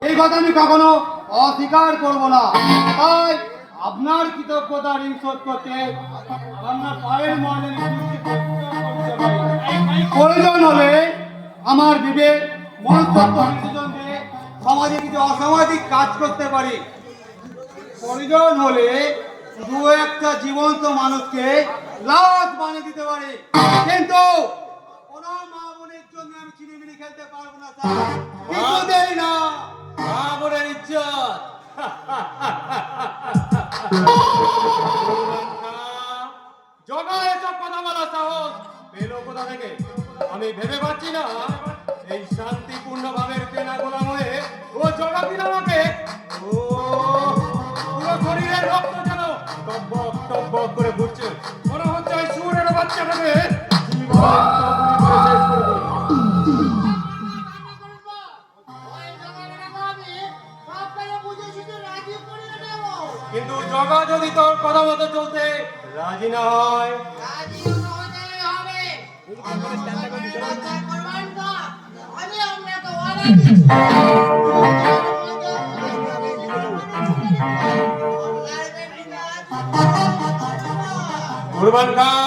এই কথা আমি কখনো অস্বীকার করব না। তাই আপনার কৃতজ্ঞতা ঋণ শোধ করতে আপনার পায়ের ময়লা প্রয়োজন হলে আমার বিবেক মনস্তত্ত্ব বিসর্জন দিয়ে সমাজে কিছু অসামাজিক কাজ করতে পারি। প্রয়োজন হলে দু একটা জীবন্ত মানুষকে লাশ বানিয়ে দিতে পারি, কিন্তু কোনো মা বোনের জন্য আমি চিনিমিনি খেলতে পারবো না স্যার, কিছুতেই না। মা বোনের ইজ্জত জগা এসব কথা বলা সাহস পেলো কোথা থেকে? আমি ভেবে পাচ্ছি না এই শান্তিপূর্ণ ভাবের চেনা গোলাম হয়ে ও জগা দিন আমাকে। ও পুরো শরীরের রক্ত যেন টকবক টকবক করে ঘুরছে। মনে হচ্ছে ওই শুয়োরের বাচ্চাটাকে কিন্তু জগা যদি তোর কথা মতো চলতে রাজি না হয়, কুরবান খান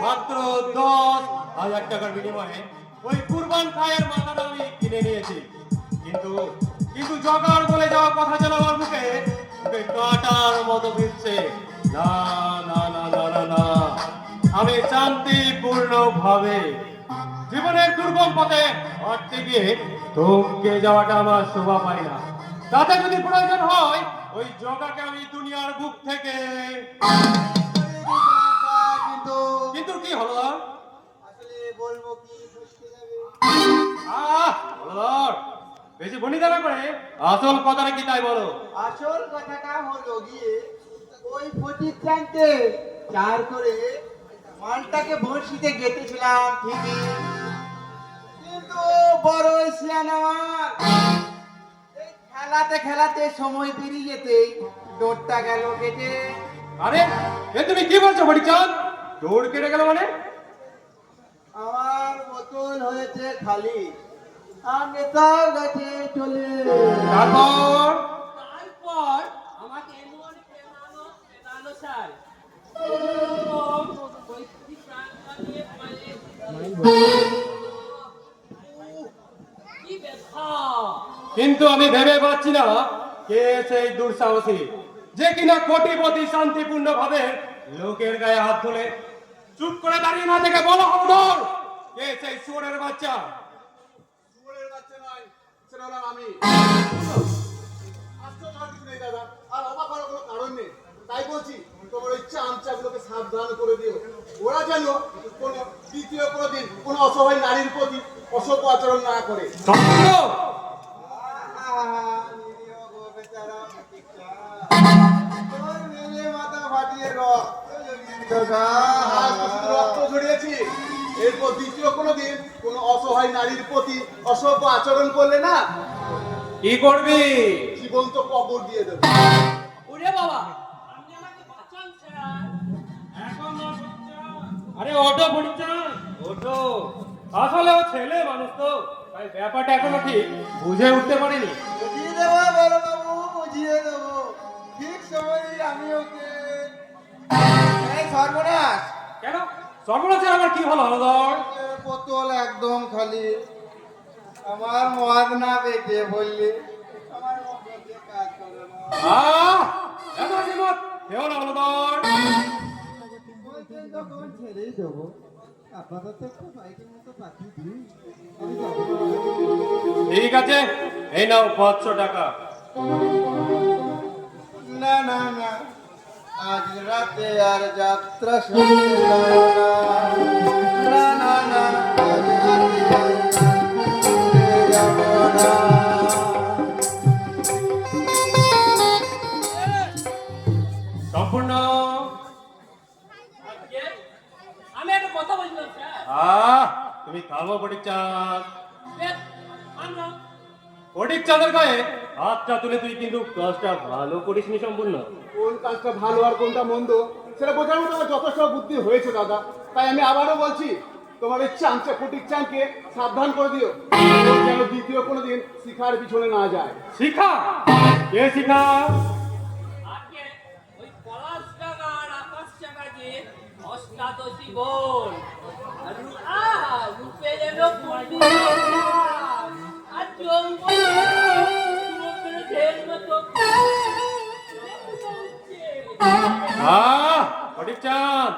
মাত্র 10,000 টাকার বিনিময়ে ওই কুরবান খায়ের মাথাটা আমি কিনে নিয়েছি। কিন্তু কিন্তু জগার বলে যাওয়া কথা যেন আমার মুখে কাটার মতো ফিরছে। না না না না না না, আমি শান্তিপূর্ণ ভাবে জীবনের দুর্গম পথে হাঁটতে গিয়ে থমকে যাওয়াটা আমার শোভা পাই না। তাতে যদি প্রয়োজন হয় ওই জগাকে আমি দুনিয়ার বুক থেকে কিন্তু কিন্তু কি হলো? আসলে বলবো কি বুঝতে যাবে। বেশি বনিদানা করে আসল কথাটা কি তাই বলো। আসল কথাটা হলো গিয়ে ওই প্রতিক্রান্তে চার করে মালটাকে বড়শিতে গেঁথেছিলাম ঠিকই, কিন্তু বড় শিয়ান আমার এই খেলাতে খেলাতে সময় পেরিয়ে যেতেই ডোরটা গেল কেটে। আরে এ তুমি কি বলছো বড়িচাঁদ? দৌড় কেটে গেল মানে? আমার বোতল হয়েছে খালি, আর নেতার কাছে চলে। তারপর তারপর আমাকে এমন পেনালো স্যার, পরিস্থিতি প্রাণটা নিয়ে কি ব্যথা! কিন্তু আমি ভেবে পাচ্ছি না কে সেই দুঃসাহসী যে কিনা কোটিপতি শান্তিপূর্ণ ভাবে লোকের গায়ে হাত তুলে চুপ করে দাঁড়িয়ে না থেকে বলো হলদর কে সেই শুয়োরের বাচ্চা? শুয়োরের বাচ্চা নয়, সেটা হলাম আমি। আশ্চর্য হওয়ার কিছু নেই দাদা, আর অবাক হওয়ার কোনো কারণ নেই। তাই বলছি তোমার ওই চামচাগুলোকে সাবধান করে দিও, ওরা যেন কোনো দ্বিতীয় কোনো দিন কোনো অসহায় নারীর প্রতি অসভ্য আচরণ না করে। রক্ত ঝরিয়েছি, এরপর দ্বিতীয় কোনো দিন কোনো অসহায় নারীর প্রতি অসভ্য আচরণ করলে না, কি করবি? জীবন্ত কবর দিয়ে দেবো। ওরে বাবা, আপনি আমাকে বাঁচান স্যার। আরে ওটো বড়িচাঁদ ওটো, আসলে ও ছেলে মানুষ তো, তাই ব্যাপারটা এখনো ঠিক বুঝে উঠতে পারিনি। বুঝিয়ে দেবো বড় বাবু, বুঝিয়ে দেবো ঠিক সময়। আমি ওকে সর্বনাশ। কেন সর্বনাশের আমার কি হলো হলদর? বোতল একদম খালি, আমার মদ না বেঁচে বললি আমার মগজে কাজ করে না। এত হিম্মত কেউ না হলদর। বলছেন যখন ছেড়েই দেবো, আপাতত একটু বাইকের মতো পাঠিয়ে দিই, আমি যাবো। ঠিক আছে, এই নাও 500 টাকা। না না না, আজ রাতে আর যাত্রা শুনতে যাব না। না না না, আজ রাতে আর শুনতে যাব না। সম্পূর্ণ। আমি একটা কথা বলছিলাম স্যার। তুমি থামো ফটিকচাঁদ। বেশ, আনলাম। ফটিকচাঁদের গায়ে হাতটা তুলে তুই কিন্তু কাজটা ভালো করিসনি সম্পূর্ণ। কোন কাজটা ভালো আর কোনটা মন্দ সেটা বোঝার মতো আমার যথেষ্ট বুদ্ধি হয়েছে দাদা। তাই আমি আবারও বলছি, তোমার এই চামচা ফটিক চানকে সাবধান করে দিও, ও যেন দ্বিতীয় কোনোদিন শিখার পিছনে না যায়। শিখা? কে শিখা? আজকে ওই পলাশ টাকা আর আকাশ টাকা যে অষ্টাদশী বোন রূপে যেন পূর্ণি আর জঙ্গল ঢের মতো ফটিক চাঁদ,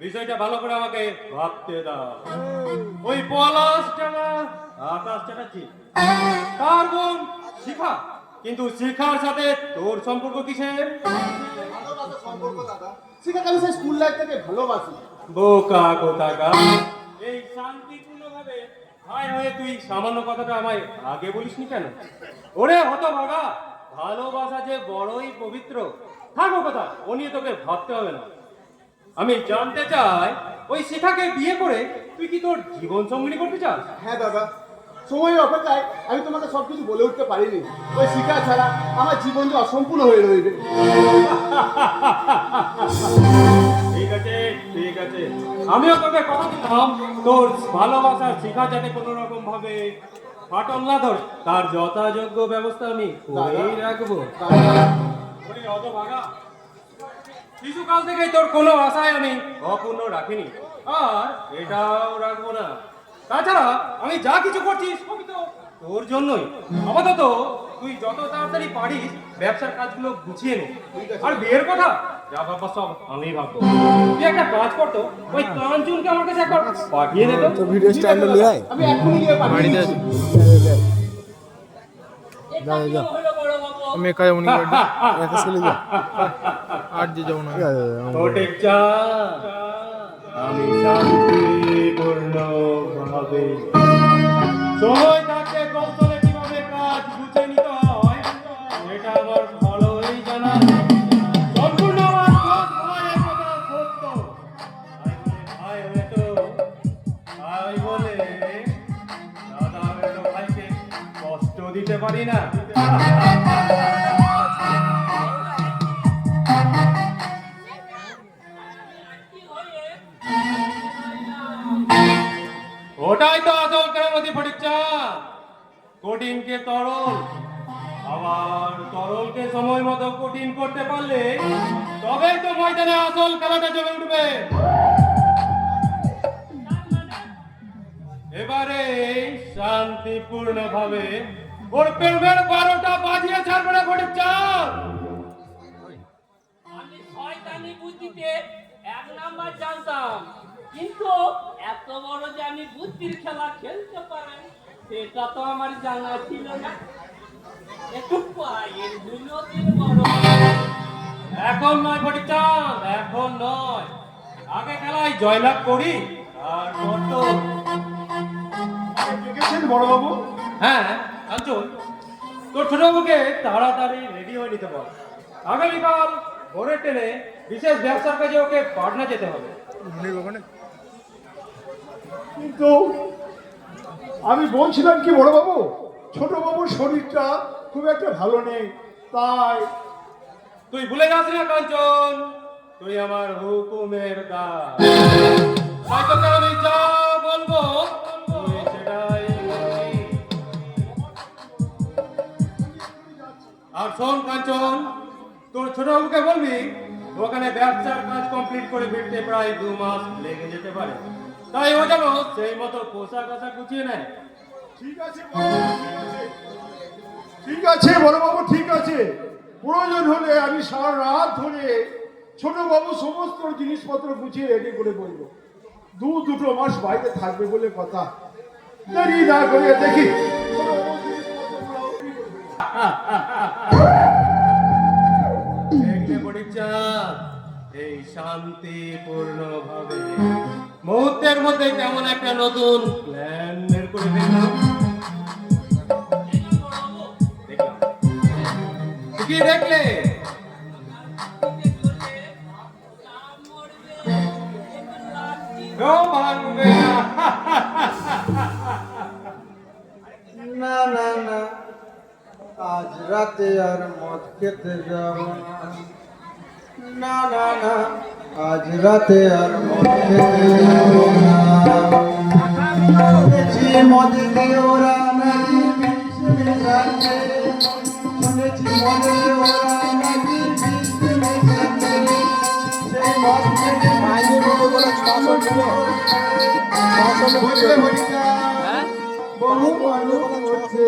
বিষয়টা ভালো করে আমাকে ভাবতে দাও। ওই পলাশ টাকা আকাশ চাটাচ্ছি তার বোন শিখা, কিন্তু শিখার সাথে তোর সম্পর্ক কিসের? ভালোবাসার সম্পর্ক দাদা, শিখাকে আমি সেই স্কুল লাইফ থেকে ভালোবাসি। বোকা কোথাকার! এই শান্তিপূর্ণ ভাবে ভাই হয়ে তুই সামান্য কথাটা আমায় আগে বলিসনি কেন? ওরে হতভাগা, ভালোবাসা যে বড়ই পবিত্র। থাকো কথা, ও নিয়ে তোকে ভাবতে হবে না। আমি জানতে চাই, ওই শিখাকে বিয়ে করে তুই কি তোর জীবন সঙ্গিনী করতে চাস? হ্যাঁ দাদা, সময়ের অপেক্ষায় আমি তোমাকে সবকিছু বলে উঠতে পারিনি। ওই শিখা ছাড়া আমার জীবন যে অসম্পূর্ণ হয়ে রইবে। ঠিক আছে, ঠিক আছে, আমিও তোকে কথা দিলাম, তোর ভালোবাসার শিখা যাতে কোনো রকম ভাবে ফাটল না ধরে তার যথাযোগ্য ব্যবস্থা আমি করেই রাখবো। ওরে হতভাগা, শিশুকাল থেকে তোর কোনো আশায় আমি অপূর্ণ রাখিনি, আর এটাও রাখবো না। তাছাড়া আমি যা কিছু করছি সবই তো তোর জন্যই। আপাতত তুই যত তাড়াতাড়ি পারিস ব্যবসার কাজগুলো গুছিয়ে নে, আর বিয়ের কথা যা ভাববার সব আমি ভাববো। তুই একটা কাজ করতো, ওই কাঞ্চনকে আমার কাছে একবার পাঠিয়ে দেবে। তো ভিডিও স্ট্যান্ডে নিয়ে আয় আমি এখনই গিয়ে পাঠিয়ে দিচ্ছি। এটা কি হলো বড় বাবু? আমি একাই মনে করি একা চলে যা আর যে যাবো না ফটিক চাঁদ, আমি শান্তিপূর্ণ ভাবে সময় থাকতে কৌশলে কিভাবে কাজ গুছিয়ে নিতে হয় এটা আমার ভালোই জানা আছে। সম্পূর্ণ আমার দোষ নয়, এ কথা সত্য। ভাই হয়তো ভাই বলে দাদা হয়তো ভাইকে কষ্ট দিতে পারি না। কি হয়ে ওটাই তো আসল কেরামতি ফটিক চাঁদ। কঠিনকে তরল, আবার তরলকে সময় মতো কঠিন করতে পারলে তবেই তো ময়দানে আসল খেলাটা জমে উঠবে। এবারে শান্তিপূর্ণ ভাবে ওর প্রেমের 12টা বাজিয়ে ছাড়বে না ফটিক চাঁদ। আমি শয়তানি বুদ্ধিতে 1 নাম্বার জানতাম, কিন্তু এত বড় যে আমি বুদ্ধির খেলা খেলতে পারি সেটা তো আমার জানা ছিল না। একটু পায়ের দুর্নীতির বড় এখন নয় ফটিক চাঁদ, এখন নয়, আগে খেলায় জয়লাভ করি তারপর তো। দেখেছেন বড়বাবু, হ্যাঁ কাঞ্চন, তোর ছোটবাবুকে তাড়াতাড়ি রেডি হয়ে নিতে বল। আগামীকাল ভোরের ট্রেনে বিশেষ ব্যবসার কাজে ওকে পাটনা যেতে হবে। কিন্তু আমি বলছিলাম কি বড়বাবু, ছোটবাবুর শরীরটা খুব একটা ভালো নেই, তাই তুই ভুলে যাস না কাঞ্চন, তুই আমার হুকুমের দাস। তাই তোকে আমি যা বলবো তুই সেটাই করবি। আর শোন কাঞ্চন, তোর ছোটবাবুকে বলবি ওখানে ব্যবসার কাজ কমপ্লিট করে ফিরতে প্রায় 2 মাস লেগে যেতে পারে, তাই ও যেন সেই মতো পোশাক আশাক গুছিয়ে নেয়। ঠিক আছে বড়বাবু, ঠিক আছে বড়বাবু, ঠিক আছে। প্রয়োজন হলে আমি সারা রাত ধরে ছোটবাবু সমস্ত জিনিসপত্র গুছিয়ে রেডি করে বলবো। 2 মাস বাইরে থাকবে বলে কথা, দেরি না করে দেখি ছোটবাবুর জিনিসপত্রগুলো ready করবে। দেখলে ফটিক চাঁদ, এই শান্তিপূর্ণ ভাবে মুহূর্তের মধ্যে কেমন একটা নতুন প্ল্যান বের করে ফেললাম। দেখলাম কি দেখলে? কেউ ভাঙবে না। না না না, আজ রাতে আর মদ খেতে যাব না, না না না, আজ রাতে আর মদ খেতে যাব না। শুনেছি মদে দিয়ে ওরা নাকি বিষ মেশাচ্ছে, শুনেছি মদে ওরা নাকি বিষ মেশাচ্ছে। সেই মদ খেতে মাইনে বলে বলে 600 দিল, 600 বুঝলে হরিকা, বহু মানুষ করছে,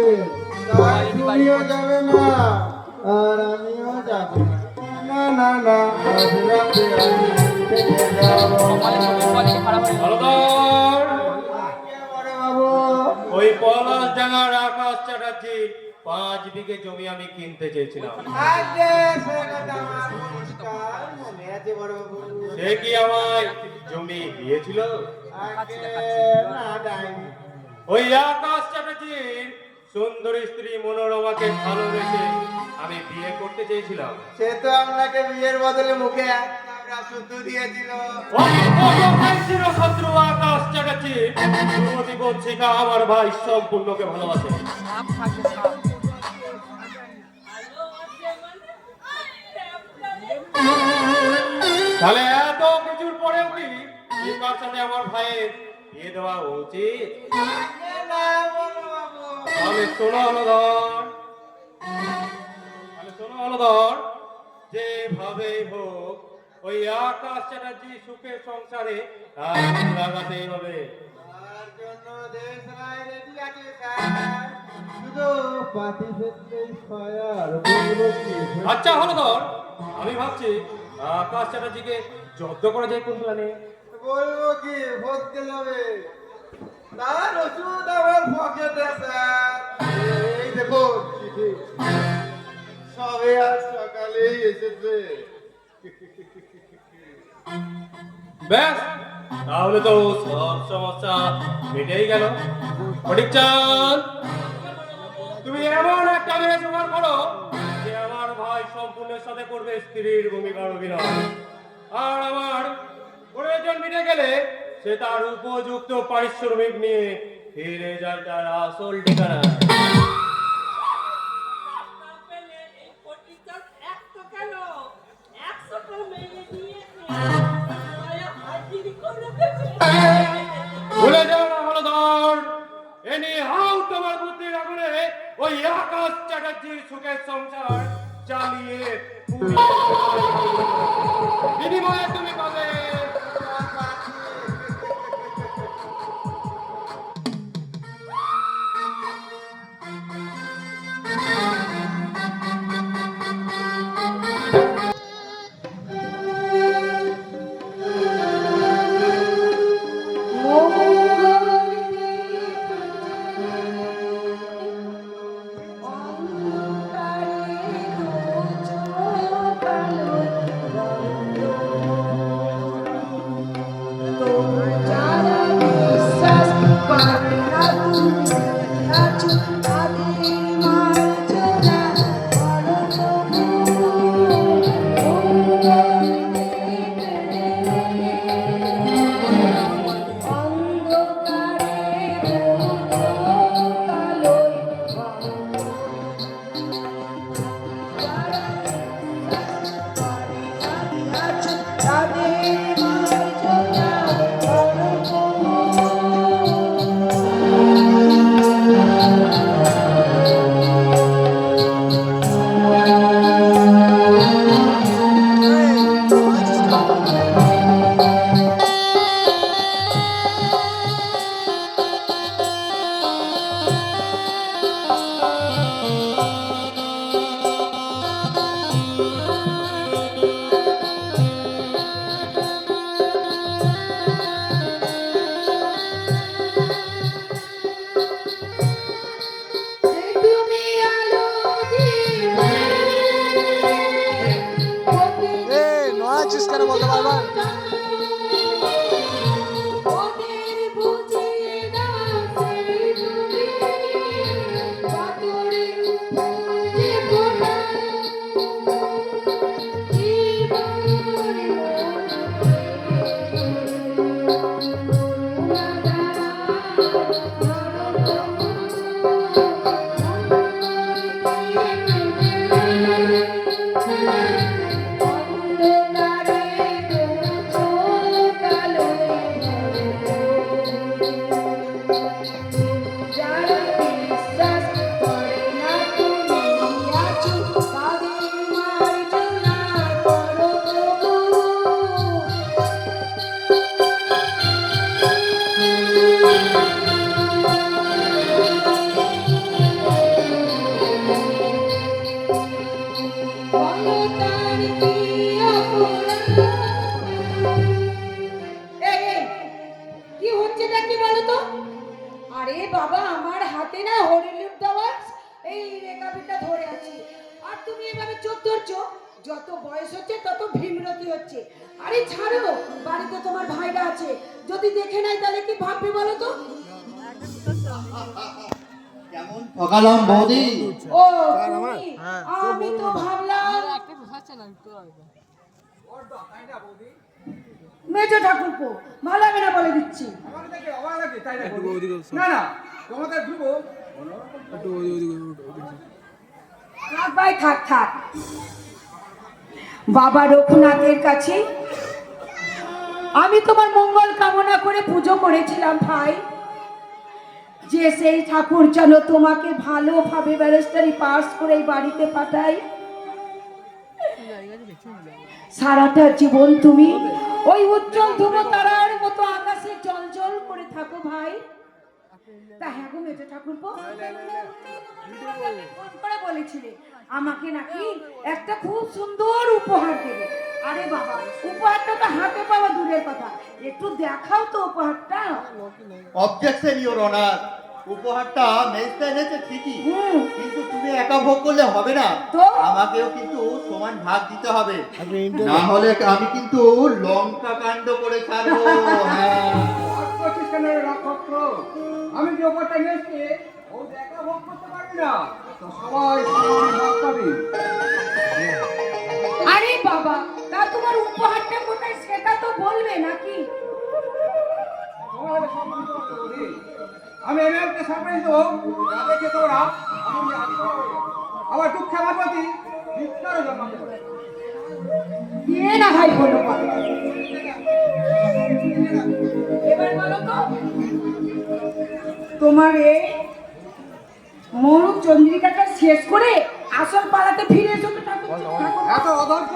তাই তুমিও যাবে না আর আমিও যাব না, না না, আজ রাতে আমি খেতে যাব। হলদর, আগে বড় বাবু, ওই পলাশ ডাঙ্গার আকাশ চ্যাটার্জি 5 বিঘে জমি আমি কিনতে চেয়েছিলাম। আগে সে কথা আমার পরিষ্কার মনে আছে বড় বাবু। সে কি আমায় জমি দিয়েছিল? আগে না দেয়নি। ওই আকাশ চ্যাটার্জির সুন্দরী স্ত্রী মনোরমাকে ভালোবেসে আমি বিয়ে করতে চেয়েছিলাম। সে তো আপনাকে বিয়ের বদলে মুখে একটা শুদ্ধ দিয়েছিল। শত্রু আকাশ চ্যাটার্জি যুবতী পত্রিকা আমার ভাই সম্পূর্ণকে ভালোবাসে। তাহলে এত কিছুর পরেও কি তার সাথে আমার ভাইয়ের বিয়ে দেওয়া উচিত? আগে না বড় বাবু। তাহলে শোনো হলধর, যেভাবেই হোক ওই আকাশ চ্যাটার্জি সুখের সংসারে আগুন লাগাতেই হবে। তার জন্য দেশ রায় রেডি আছে স্যার, শুধু পাতি ফেললেই ফায়ার বলবো কি? আচ্ছা হলধর, আমি ভাবছি আকাশ চ্যাটার্জিকে জব্দ করা যায় কোন প্ল্যানে? বলবো কি, ভোট দিতে হবে। তার ওষুধ আমার পকেটে স্যার, এই দেখো চিঠি, সবে আজ সকালেই এসেছে। ব্যাস, তাহলে তো সব সমস্যা মিটেই গেল। ফটিকচাঁদ, তুমি এমন একটা মেয়ে জোগাড় করো যে আমার ভাই সম্পূর্ণের সাথে করবে স্ত্রীর ভূমিকার অভিনয়, আর আমার প্রয়োজন মিটে গেলে সে তার উপযুক্ত পারিশ্রমিক নিয়ে ফিরে যায় তার আসল ঠিকানা। ভুলে যাও না হলধর, এনি হাউ তোমার বুদ্ধির আগুনে ওই আকাশ চ্যাটার্জির সুখের সংসার চালিয়ে বিনিময়ে তুমি পাবে বাবা, আমার হাতে না হরিলুট দেওয়া এই রেখাপিটা ধরে আছে, আর তুমি এভাবে চোখ ধরছো। যত বয়স হচ্ছে তত ভীমরতি হচ্ছে। আরে ছাড়ো, বাড়িতে তোমার ভাইরা আছে, যদি দেখে নাই তাহলে কি ভাববে বলো তো? কেমন ঠকালাম বৌদি? ও তুমি, আমি তো ভাবলাম মেজো ঠাকুরপো, ভালো হবে না বলে দিচ্ছি। না না, তোমাদের ধ্রুব থাক ভাই, থাক থাক। বাবা রঘুনাথের কাছে আমি তোমার মঙ্গল কামনা করে পুজো করেছিলাম ভাই, যে সেই ঠাকুর যেন তোমাকে ভালোভাবে ব্যারিস্টারি পাস করে এই বাড়িতে পাঠাই। সারাটা জীবন তুমি ওই উজ্জ্বল ধ্রুব তারার মতো আকাশে জল করে থাকো ভাই। তা হ্যাঁ গো মেজো ঠাকুরপো, ফোন করে বলেছিলে আমাকে নাকি একটা খুব সুন্দর উপহার দেবে। আরে বাবা, উপহারটা তো হাতে পাওয়া দূরের কথা, একটু দেখাও তো উপহারটা। অবজেকশন ইওর অনার, উপহারটা মেজটা এনেছে ঠিকই, কিন্তু তুমি একা ভোগ করলে হবে না, তো? আমাকেও কিন্তু সমান ভাগ দিতে হবে, না হলে আমি কিন্তু লঙ্কা কাণ্ড করে ছাড়বো। হ্যাঁ, আমি যে ব্যাপারটা নিয়েছি ও একা ভোগ করতে পারবি না, তো সবাই ভাগ পাবি। আরে বাবা, তা তোমার উপহারটা কোথায় সেটা তো বলবে নাকি? আমি এমএলকে সারপ্রাইজ দেবো, যাদেরকে তোরা আমি আবার দুঃখে আমার প্রতি ভিক্ষারও জন্মাতে পারে। দিয়ে না ভাই, বলো এবার বলো তো, তোমার এই মরু চন্দ্রিকাটা শেষ করে আসল পাড়াতে ফিরে এসো তো ঠাকুর। এত অধৈর্য